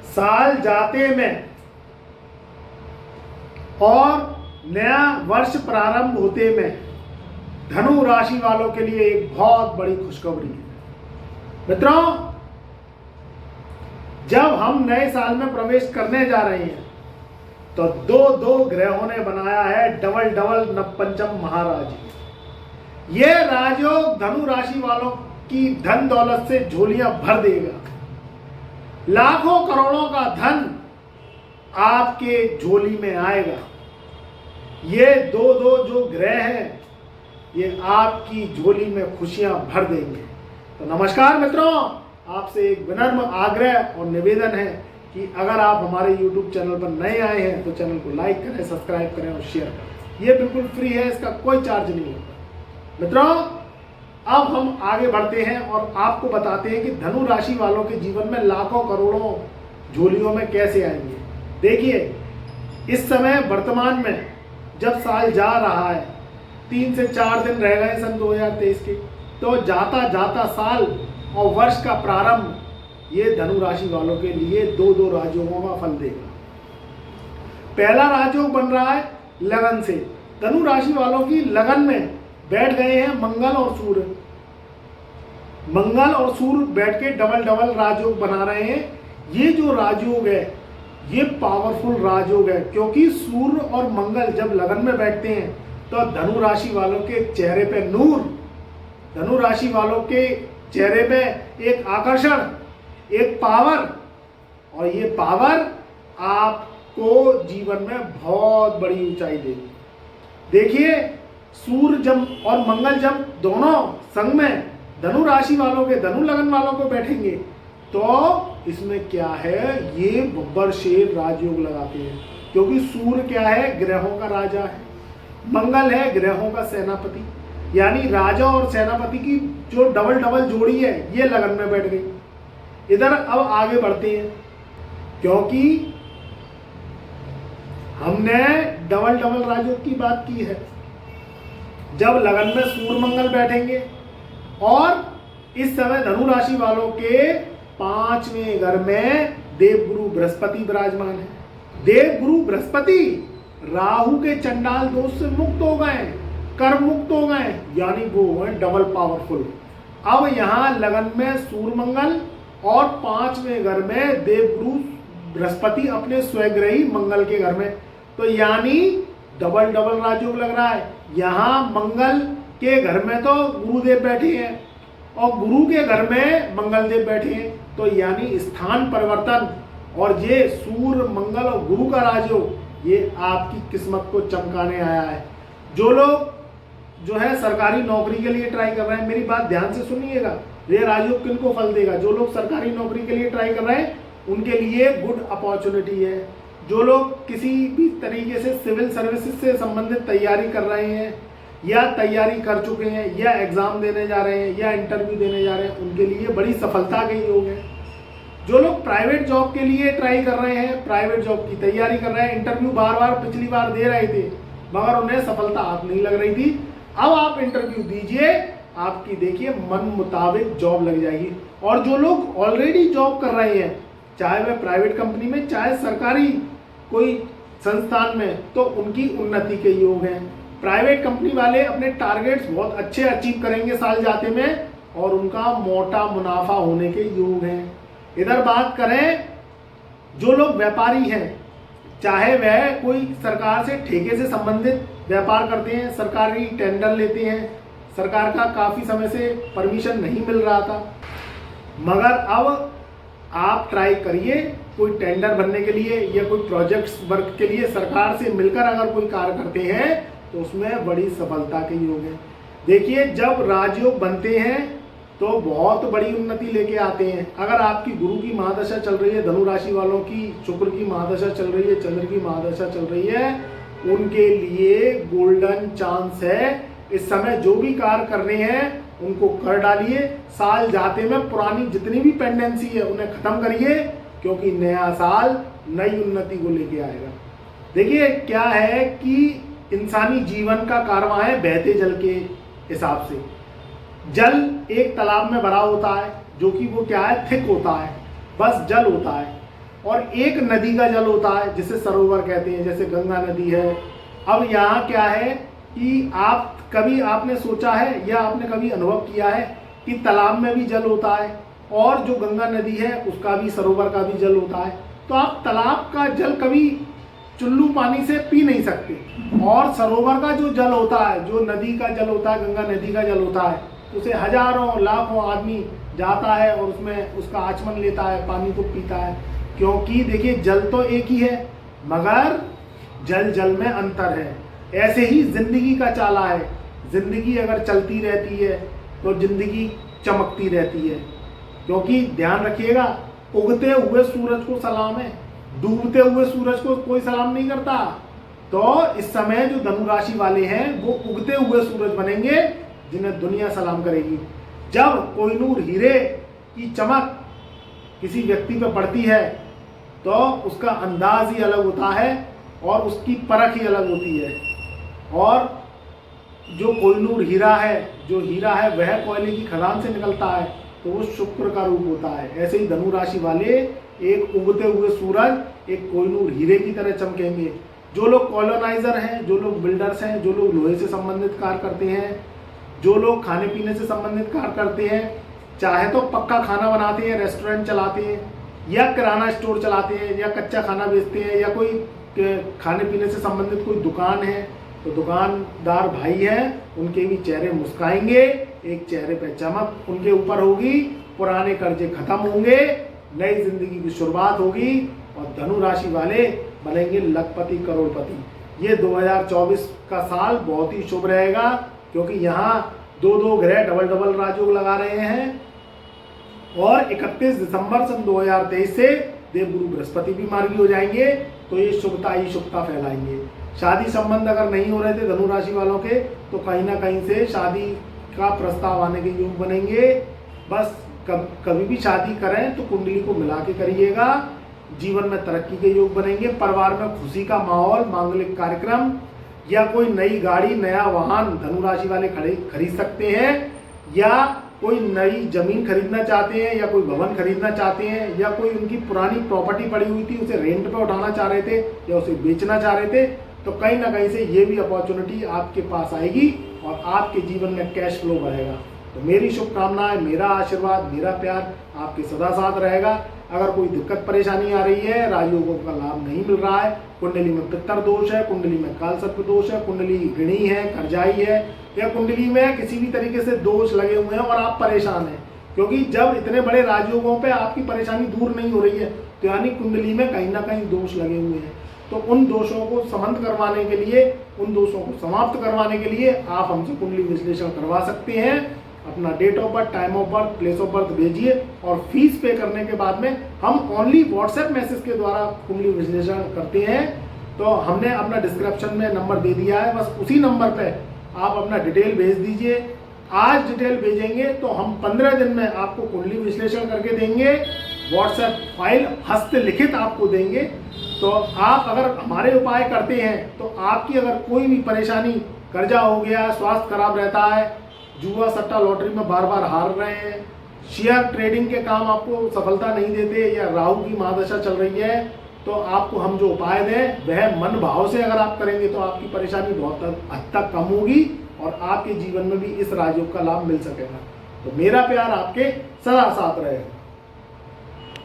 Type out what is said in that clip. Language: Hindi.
साल जाते में और नया वर्ष प्रारंभ होते में धनु राशि वालों के लिए एक बहुत बड़ी खुशखबरी है। मित्रों, जब हम नए साल में प्रवेश करने जा रहे हैं तो दो दो ग्रहों ने बनाया है डबल डबल नवपंचम महाराज। ये राजयोग धनु राशि वालों की धन दौलत से झोलियां भर देगा। लाखों करोड़ों का धन आपके झोली में आएगा। ये दो दो जो ग्रह हैं ये आपकी झोली में खुशियां भर देंगे। तो नमस्कार मित्रों, आपसे एक विनम्र आग्रह और निवेदन है कि अगर आप हमारे YouTube चैनल पर नए आए हैं तो चैनल को लाइक करें, सब्सक्राइब करें और शेयर करें। ये बिल्कुल फ्री है, इसका कोई चार्ज नहीं होता। मित्रों, अब हम आगे बढ़ते हैं और आपको बताते हैं कि धनु राशि वालों के जीवन में लाखों करोड़ों झोलियों में कैसे आएंगे। देखिए, इस समय वर्तमान में जब साल जा रहा है, 3 से 4 दिन रह गए सन 2023 के, तो जाता जाता साल और वर्ष का प्रारंभ ये धनु राशि वालों के लिए दो दो राजयोगों का फल देगा। पहला राजयोग बन रहा है लगन से। धनु राशि वालों की लगन में बैठ गए हैं मंगल और सूर्य। मंगल और सूर्य बैठ के डबल डबल राजयोग बना रहे हैं। ये जो राजयोग है ये पावरफुल राजयोग है, क्योंकि सूर्य और मंगल जब लगन में बैठते हैं तो धनु राशि वालों के चेहरे पे नूर, धनु राशि वालों के चेहरे पे एक आकर्षण, एक पावर, और ये पावर आपको जीवन में बहुत बड़ी ऊंचाई देगी। देखिए, सूर्य जब और मंगल जब दोनों संग में धनु राशि वालों के, धनु लगन वालों को बैठेंगे तो इसमें क्या है, ये बब्बर शेर राजयोग लगाते हैं। क्योंकि सूर्य क्या है, ग्रहों का राजा है, मंगल है ग्रहों का सेनापति, यानी राजा और सेनापति की जो डबल डबल जोड़ी है ये लगन में बैठ गई। इधर अब आगे बढ़ते हैं, क्योंकि हमने डबल डबल राजयोग की बात की है। जब लगन में सूर्य मंगल बैठेंगे और इस समय धनु राशि वालों के 5वें घर में देवगुरु बृहस्पति विराजमान है। देवगुरु बृहस्पति राहु के चंडाल दोष से मुक्त हो गए, कर्म मुक्त हो गए, यानी वो है डबल पावरफुल। अब यहाँ लगन में सूर्य मंगल और 5वें घर में देवगुरु बृहस्पति अपने स्वग्रही मंगल के घर में, तो यानी डबल डबल राजयोग लग रहा है। यहाँ मंगल के घर में तो गुरुदेव बैठे हैं और गुरु के घर में मंगलदेव बैठे हैं, तो यानी स्थान परिवर्तन। और ये सूर्य मंगल और गुरु का राजयोग ये आपकी किस्मत को चमकाने आया है। जो लोग जो है सरकारी नौकरी के लिए ट्राई कर रहे हैं, मेरी बात ध्यान से सुनिएगा, ये राजयोग किनको फल देगा। जो लोग सरकारी नौकरी के लिए ट्राई कर रहे हैं उनके लिए गुड अपॉर्चुनिटी है। जो लोग किसी भी तरीके से सिविल सर्विसेज से संबंधित तैयारी कर रहे हैं या तैयारी कर चुके हैं या एग्जाम देने जा रहे हैं या इंटरव्यू देने जा रहे हैं, उनके लिए बड़ी सफलता के योग है। जो लोग प्राइवेट जॉब के लिए ट्राई कर रहे हैं, प्राइवेट जॉब की तैयारी कर रहे हैं, इंटरव्यू बार बार पिछली बार दे रहे थे मगर उन्हें सफलता हाथ नहीं लग रही थी, अब आप इंटरव्यू दीजिए, आपकी देखिए मन मुताबिक जॉब लग जाएगी। और जो लोग ऑलरेडी जॉब कर रहे हैं, चाहे वह प्राइवेट कंपनी में चाहे सरकारी कोई संस्थान में, तो उनकी उन्नति के योग हैं। प्राइवेट कंपनी वाले अपने टारगेट्स बहुत अच्छे अचीव करेंगे साल जाते में और उनका मोटा मुनाफा होने के योग हैं। इधर बात करें जो लोग व्यापारी हैं, चाहे वह कोई सरकार से ठेके से संबंधित व्यापार करते हैं, सरकारी टेंडर लेते हैं, सरकार का काफ़ी समय से परमिशन नहीं मिल रहा था, मगर अब आप ट्राई करिए कोई टेंडर भरने के लिए या कोई प्रोजेक्ट्स वर्क के लिए सरकार से मिलकर अगर कोई कार्य करते हैं तो उसमें बड़ी सफलता के योग है। देखिए, जब राजयोग बनते हैं तो बहुत बड़ी उन्नति लेके आते हैं। अगर आपकी गुरु की महादशा चल रही है, धनु राशि वालों की शुक्र की महादशा चल रही है, चंद्र की महादशा चल रही है, उनके लिए गोल्डन चांस है। इस समय जो भी कार्य करने हैं उनको कर डालिए। साल जाते में पुरानी जितनी भी पेंडेंसी है उन्हें खत्म करिए, क्योंकि नया साल नई उन्नति को लेके आएगा। देखिए, क्या है कि इंसानी जीवन का कारवां है बहते जल के हिसाब से। जल एक तालाब में भरा होता है जो कि वो क्या है, थिक होता है, बस जल होता है। और एक नदी का जल होता है जिसे सरोवर कहते हैं, जैसे गंगा नदी है। अब यहाँ क्या है कि आपने सोचा है या आपने कभी अनुभव किया है कि तालाब में भी जल होता है और जो गंगा नदी है उसका भी, सरोवर का भी जल होता है। तो आप तालाब का जल कभी चुल्लू पानी से पी नहीं सकते, और सरोवर का जो जल होता है, जो नदी का जल होता है, गंगा नदी का जल होता है, उसे हजारों लाखों आदमी जाता है और उसमें उसका आचमन लेता है, पानी को पीता है। क्योंकि देखिए जल तो एक ही है मगर जल जल में अंतर है। ऐसे ही जिंदगी का चाला है, जिंदगी अगर चलती रहती है तो जिंदगी चमकती रहती है। क्योंकि ध्यान रखिएगा, उगते हुए सूरज को सलाम है, डूबते हुए सूरज को कोई सलाम नहीं करता। तो इस समय जो धनु राशि वाले हैं वो उगते हुए सूरज बनेंगे जिन्हें दुनिया सलाम करेगी। जब कोहिनूर हीरे की चमक किसी व्यक्ति पर पड़ती है तो उसका अंदाज ही अलग होता है और उसकी परख ही अलग होती है। और जो कोहिनूर हीरा है, जो हीरा है वह कोयले की खदान से निकलता है तो वो शुक्र का रूप होता है। ऐसे ही धनु राशि वाले एक उगते हुए सूरज, एक कोहिनूर हीरे की तरह चमकेंगे। जो लोग कॉलोनाइजर हैं, जो लोग बिल्डर्स हैं, जो लोग लोहे से संबंधित कार्य करते हैं, जो लोग खाने पीने से संबंधित कार्य करते हैं, चाहे तो पक्का खाना बनाते हैं, रेस्टोरेंट चलाते हैं, या किराना स्टोर चलाते हैं, या कच्चा खाना बेचते हैं, या कोई खाने पीने से संबंधित कोई दुकान है, तो दुकानदार भाई हैं, उनके भी चेहरे मुस्काएंगे, एक चेहरे पे चमक उनके ऊपर होगी, पुराने कर्जे खत्म होंगे, नई जिंदगी की शुरुआत होगी और धनु राशि वाले बनेंगे लखपति करोड़पति। ये 2024 का साल बहुत ही शुभ रहेगा क्योंकि यहाँ दो दो ग्रह डबल डबल राजयोग लगा रहे हैं और 31 दिसंबर सन 2023 से देवगुरु बृहस्पति भी मार्गी हो जाएंगे, तो ये शुभता ही शुभता फैलाएंगे। शादी संबंध अगर नहीं हो रहे थे धनु राशि वालों के तो कहीं ना कहीं से शादी का प्रस्ताव आने के योग बनेंगे। बस कभी भी शादी करें तो कुंडली को मिला के करिएगा। जीवन में तरक्की के योग बनेंगे, परिवार में खुशी का माहौल, मांगलिक कार्यक्रम या कोई नई गाड़ी, नया वाहन धनु राशि वाले खरीद सकते हैं, या कोई नई जमीन खरीदना चाहते हैं, या कोई भवन खरीदना चाहते हैं, या कोई उनकी पुरानी प्रॉपर्टी पड़ी हुई थी उसे रेंट पे उठाना चाह रहे थे या उसे बेचना चाह रहे थे, तो कहीं ना कहीं से ये भी अपॉर्चुनिटी आपके पास आएगी और आपके जीवन में कैश फ्लो बढ़ेगा। तो मेरी शुभकामनाएं, मेरा आशीर्वाद, मेरा प्यार आपके सदा साथ रहेगा। अगर कोई दिक्कत परेशानी आ रही है, राजयोगों का लाभ नहीं मिल रहा है, कुंडली में पित्तर दोष है, कुंडली में काल सर्प दोष है, कुंडली ऋणी है, कर्जाई है, या कुंडली में किसी भी तरीके से दोष लगे हुए हैं और आप परेशान हैं, क्योंकि जब इतने बड़े राजयोगों पे आपकी परेशानी दूर नहीं हो रही है तो यानी कुंडली में कहीं ना कहीं दोष लगे हुए हैं। तो उन दोषों को समाप्त करवाने के लिए, उन दोषों को समाप्त करवाने के लिए आप हमसे कुंडली विश्लेषण करवा सकते हैं। अपना date of birth, time of birth, place of birth भेजिए और फीस पे करने के बाद में हम ओनली व्हाट्सएप मैसेज के द्वारा कुंडली विश्लेषण करते हैं। तो हमने अपना डिस्क्रिप्शन में नंबर दे दिया है, बस उसी नंबर पे आप अपना डिटेल भेज दीजिए। आज डिटेल भेजेंगे तो हम 15 दिन में आपको कुंडली विश्लेषण करके देंगे, व्हाट्सएप फाइल हस्तलिखित आपको देंगे। तो आप अगर हमारे उपाय करते हैं तो आपकी अगर कोई भी परेशानी, कर्जा हो गया, स्वास्थ्य खराब रहता है, जुआ सट्टा लॉटरी में बार बार हार रहे हैं, शेयर ट्रेडिंग के काम आपको सफलता नहीं देते, या राहु की महादशा चल रही है, तो आपको हम जो उपाय दें वह मन भाव से अगर आप करेंगे तो आपकी परेशानी बहुत हद तक कम होगी और आपके जीवन में भी इस राजयोग का लाभ मिल सकेगा। तो मेरा प्यार आपके सदा साथ रहेगा।